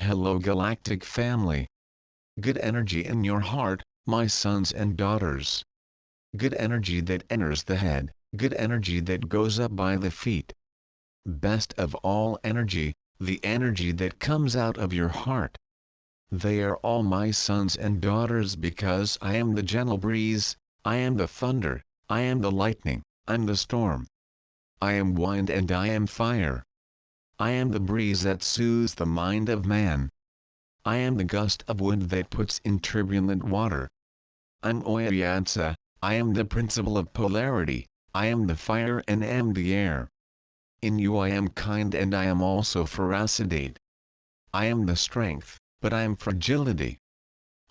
Hello Galactic family. Good energy in your heart, my sons and daughters. Good energy that enters the head, good energy that goes up by the feet. Best of all energy, the energy that comes out of your heart. They are all my sons and daughters because I am the gentle breeze, I am the thunder, I am the lightning, I'm the storm. I am wind and I am fire. I am the breeze that soothes the mind of man. I am the gust of wind that puts in turbulent water. I'm Oyansa, I am the principle of polarity, I am the fire and am the air. In you I am kind and I am also ferocity. I am the strength, but I am fragility.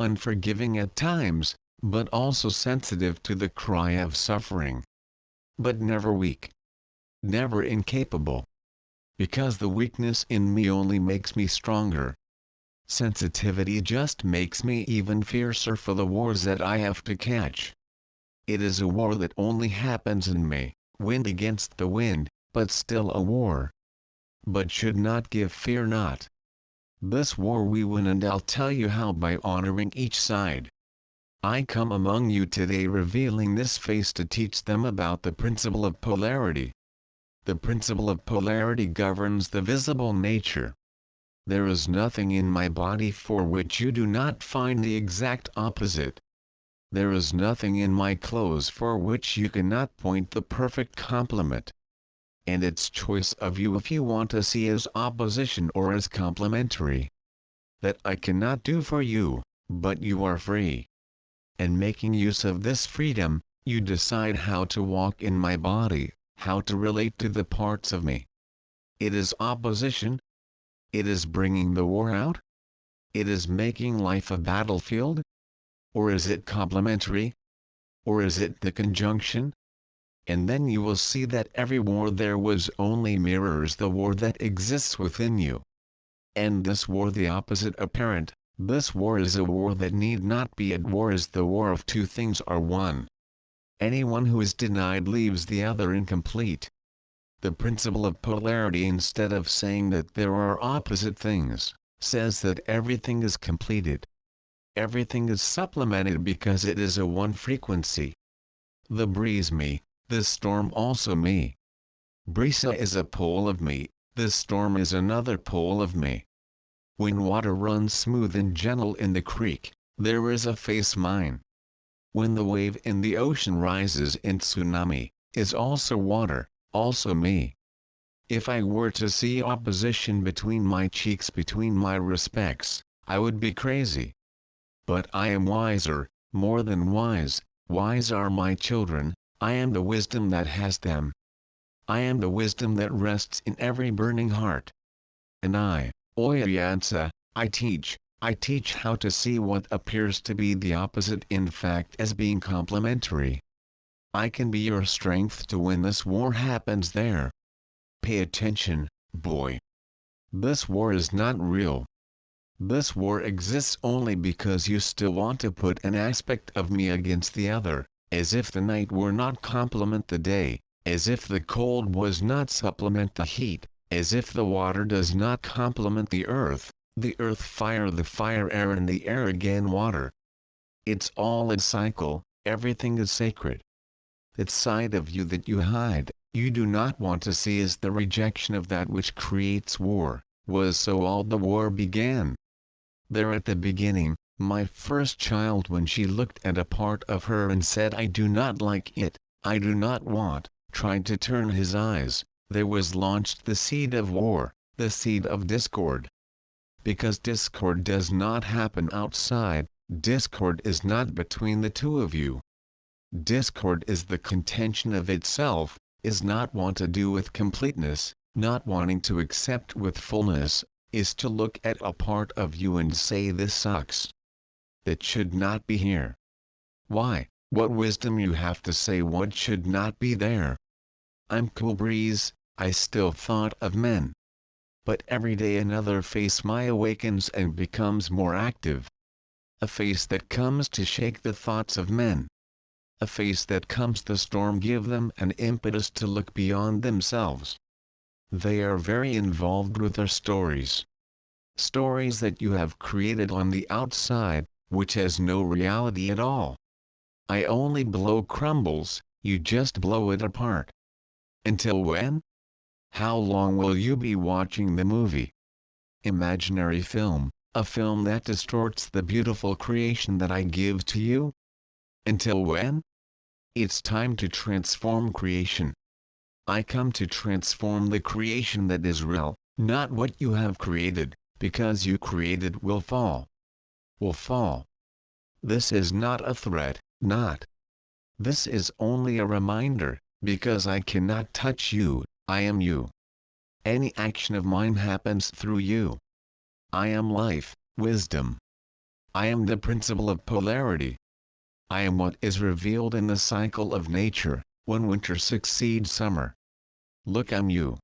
Unforgiving at times, but also sensitive to the cry of suffering. But never weak. Never incapable. Because the weakness in me only makes me stronger. Sensitivity just makes me even fiercer for the wars that I have to catch. It is a war that only happens in me, wind against the wind, but still a war. But should not give fear not. This war we win and I'll tell you how by honoring each side. I come among you today revealing this face to teach them about the principle of polarity. The principle of polarity governs the visible nature. There is nothing in my body for which you do not find the exact opposite. There is nothing in my clothes for which you cannot point the perfect complement. And it's choice of you if you want to see as opposition or as complementary. That I cannot do for you, but you are free. And making use of this freedom, you decide how to walk in my body, how to relate to the parts of me. It is opposition. It is bringing the war out. It is making life a battlefield. Or is it complementary? Or is it the conjunction? And then you will see that every war there was only mirrors the war that exists within you. And this war the opposite apparent, this war is a war that need not be at war as the war of two things are one. Anyone who is denied leaves the other incomplete. The principle of polarity instead of saying that there are opposite things, says that everything is completed. Everything is supplemented because it is a one frequency. The breeze me, the storm also me. Brisa is a pole of me, the storm is another pole of me. When water runs smooth and gentle in the creek, there is a face mine. When the wave in the ocean rises in tsunami, is also water, also me. If I were to see opposition between my cheeks between my respects, I would be crazy. But I am wiser, more than wise, wise are my children, I am the wisdom that has them. I am the wisdom that rests in every burning heart. And I, Oyansa, I teach how to see what appears to be the opposite in fact as being complementary. I can be your strength to when this war happens there. Pay attention, boy. This war is not real. This war exists only because you still want to put an aspect of me against the other, as if the night were not complement the day, as if the cold was not supplement the heat, as if the water does not complement the earth fire, the fire air and the air again water. It's all a cycle, everything is sacred. That side of you that you hide, you do not want to see is the rejection of that which creates war, was so all the war began. There at the beginning, my first child when she looked at a part of her and said I do not like it, I do not want, tried to turn his eyes, there was launched the seed of war, the seed of discord. Because discord does not happen outside, discord is not between the two of you. Discord is the contention of itself, is not want to do with completeness, not wanting to accept with fullness, is to look at a part of you and say this sucks. That should not be here. Why, what wisdom you have to say what should not be there. I'm cool breeze, I still thought of men. But every day another face my awakens and becomes more active. A face that comes to shake the thoughts of men. A face that comes the storm give them an impetus to look beyond themselves. They are very involved with their stories. stories that you have created on the outside, which has no reality at all. I only blow crumbles, you just blow it apart. Until when? How long will you be watching the movie? Imaginary film, a film that distorts the beautiful creation that I give to you? Until when? It's time to transform creation. I come to transform the creation that is real, not what you have created, because you created will fall. Will fall. This is not a threat, not. This is only a reminder, because I cannot touch you, I am you. Any action of mine happens through you. I am life, wisdom. I am the principle of polarity. I am what is revealed in the cycle of nature, when winter succeeds summer. Look, I'm you.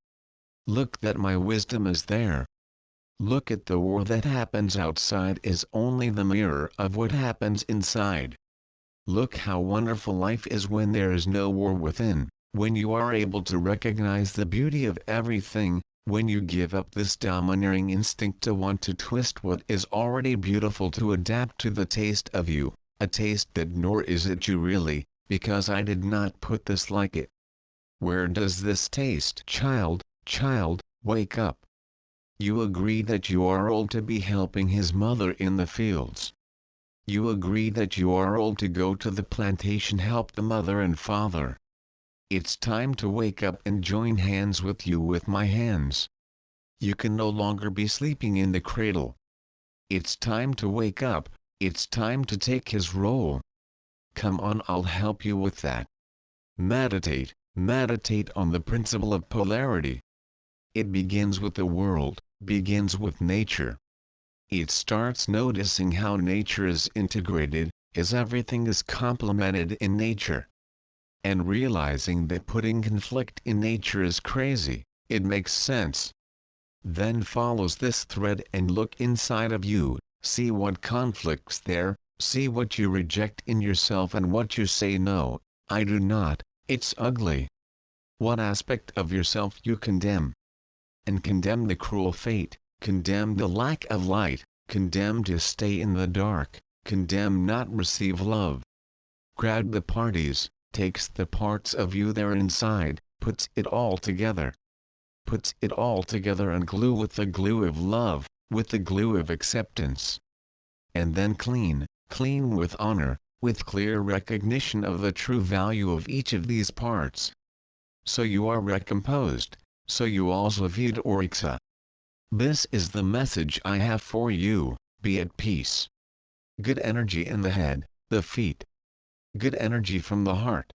Look that my wisdom is there. Look at the war that happens outside is only the mirror of what happens inside. Look how wonderful life is when there is no war within, when you are able to recognize the beauty of everything, when you give up this domineering instinct to want to twist what is already beautiful to adapt to the taste of you, a taste that nor is it you really, because I did not put this like it. Where does this taste? Child, wake up. You agree that you are old to be helping his mother in the fields. You agree that you are old to go to the plantation help the mother and father. It's time to wake up and join hands with you with my hands. You can no longer be sleeping in the cradle. It's time to wake up, it's time to take his role. Come on, I'll help you with that. Meditate, meditate on the principle of polarity. It begins with the world, begins with nature. It starts noticing how nature is integrated, as everything is complemented in nature. And realizing that putting conflict in nature is crazy, it makes sense. Then follows this thread and look inside of you, see what conflicts there, see what you reject in yourself and what you say no, I do not, it's ugly. What aspect of yourself you condemn. And condemn the cruel fate, condemn the lack of light, condemn to stay in the dark, condemn not receive love. Crowd the parties, takes the parts of you there inside, puts it all together. Puts it all together and glue with the glue of love, with the glue of acceptance. And then clean with honor, with clear recognition of the true value of each of these parts. So you are recomposed, so you also viewed Orixa. This is the message I have for you, be at peace. Good energy in the head, the feet. Good energy from the heart,